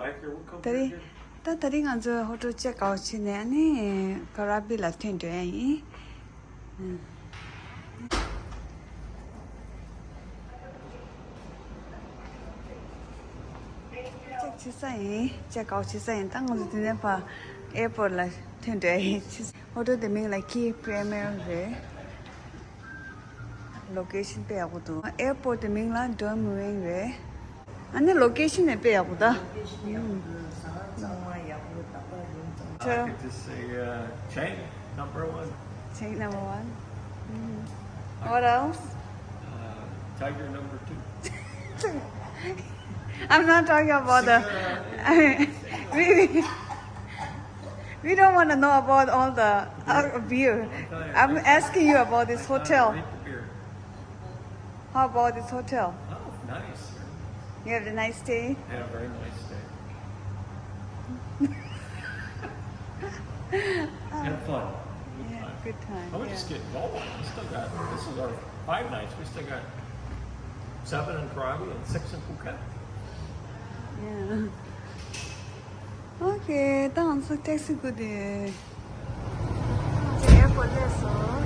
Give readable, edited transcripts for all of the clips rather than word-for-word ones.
Tadi, tadi nganzo hotel check out sini ani KRABI lah tentu ini. Check out sisa ini, tang nganzo tini pa airport lah tentu ini. Hotel demi lagi premier location pe aku tu. Airport demi lah dua mueng Ani location ni pe aku dah. I could just say chain number 1. Chain number 1. What else? Tiger number 2. I'm not talking about the. We don't want to know about all the beer. I'm asking you about this hotel. How about this hotel? Oh, nice. You have a nice stay? Yeah, very nice day. Had fun. Good time. Oh, we just getting going. We still got, this is our 5 nights. We still got 7 in KRABI and 6 in Phuket. Yeah. Okay, thanks for taxi good day. Airport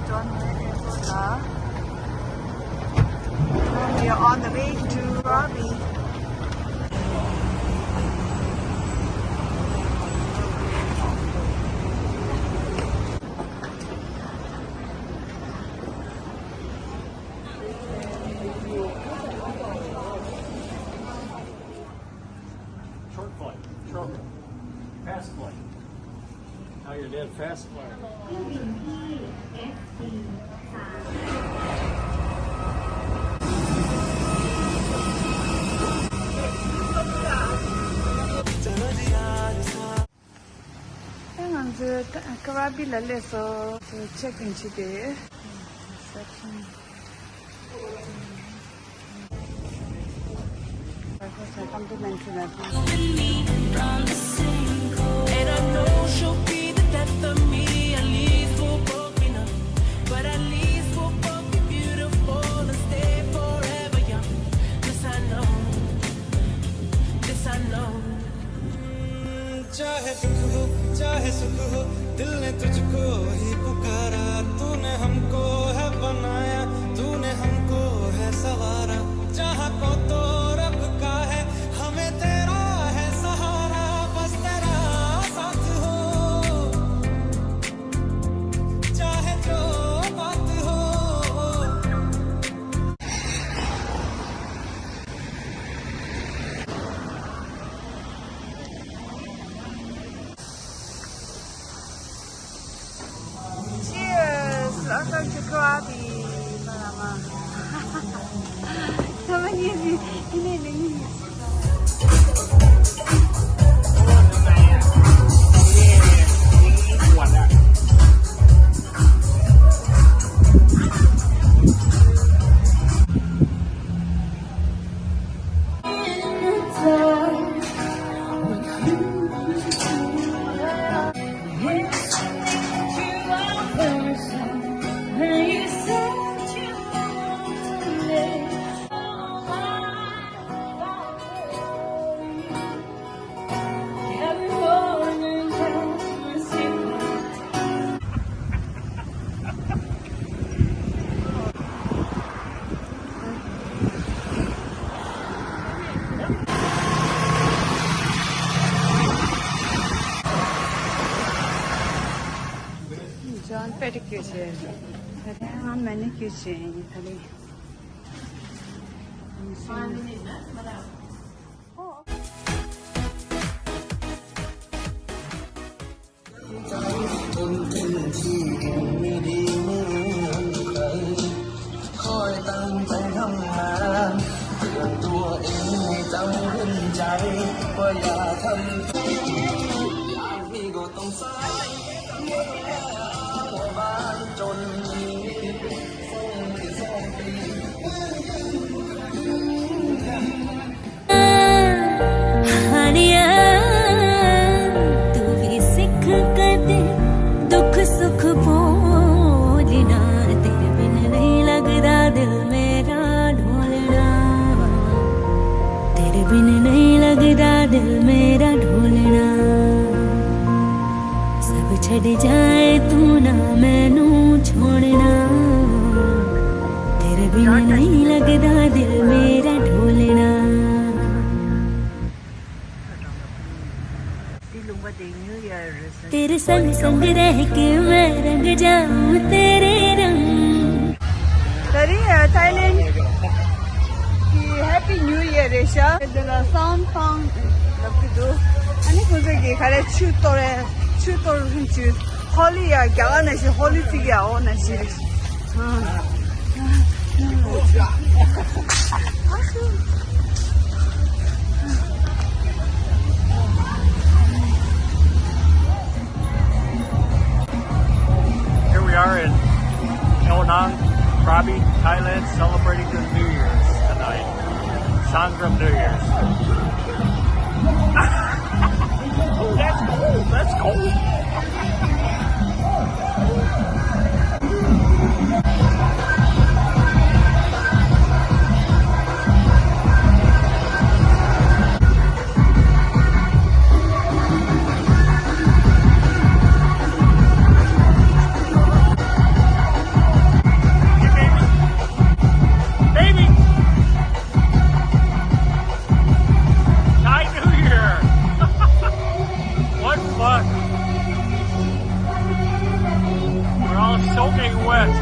John Airport. We are on the way to KRABI. Short flight. Short. Fast flight. How your dad fast flight? KRABI lalle so check in today. Come to mention that. And I know she'll be the death of me. At least we'll both be enough, but at least we'll both be beautiful and stay forever young. This I know. This I know. चाहे दुख हो चाहे सुख हो दिल ने तुझको ही पुकारा तूने हमको है बनाया तूने हमको है सवारा जहाँ को तो रब का है हमें तेरा है सहारा बस तेरा साथ हो चाहे जो बात हो Cheers! Welcome to KRABI. Mama. Sama ni. John pedicure. I'm manicure. बिन नहीं लगदा दिल मेरा छड़ जाए तू ना मैनू छोड़ना तेरे बिन नहीं लगदा दिल मेरा ढोलना तेरे संग संग रह के मैं रंग जाऊं तेरे रंग Dari Thailand ki Happy New Year Resha dela SONGKRAN lakido ani kuze ki khare chutore hinchu Holy ya gya na shi Holy ti ya ona shi Here we are in KRABI, Thailand, celebrating the New Year's tonight. SONGKRAN New Year's. Oh, that's cold. That's cold. We're all soaking wet.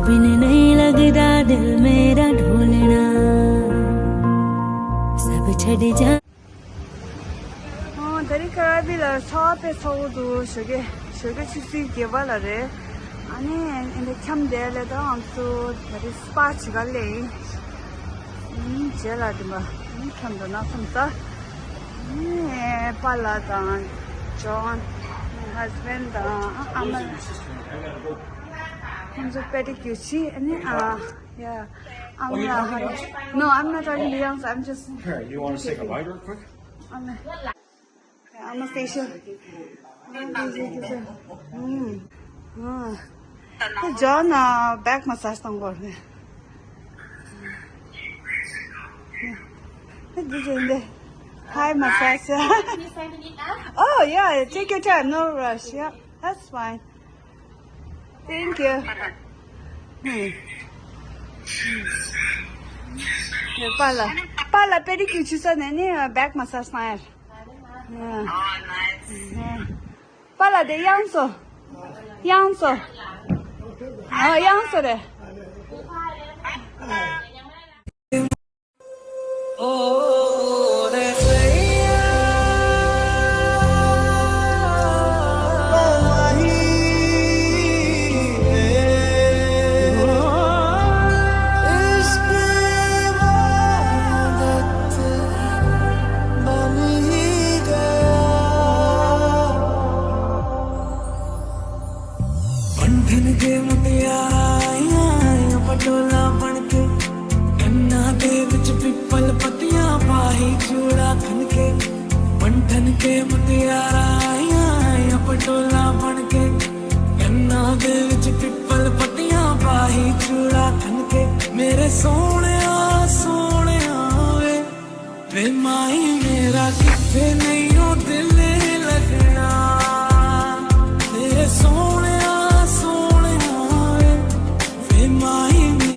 बिन नहीं लगदा दिल मेरा ढोलना सब छड़ जा dari KRABI la chape saudu shege chisi gebala re ani inde chamde le da amsu dari spa chigale jela dima chamdo na samta pala dan John husband da amal hamza pedicure chi ani yeah no I'm not talking to young I'm just Here, you want to take a bite real quick? I'm a facial. John, back massage don't go. Hi, massage. Oh yeah, take your time, no rush. Yeah, that's fine. Thank you. Pala pedicure chusa nene back massage na. Yeah. Oh, nice. Yeah. Pala de Yangso. Oh, Yangso de. Oh, that's it's been बंधन के मुटियारा पटोला बन के कन्ना दे विच पिपल पत्तियां पाही चूड़ा खन के बंधन के मुटियारा पटोला बन के कन्ना दे विच पिपल पत्तियां पाही चूड़ा खन के मेरे सोने सोने वे माही मेरा किथे नहीं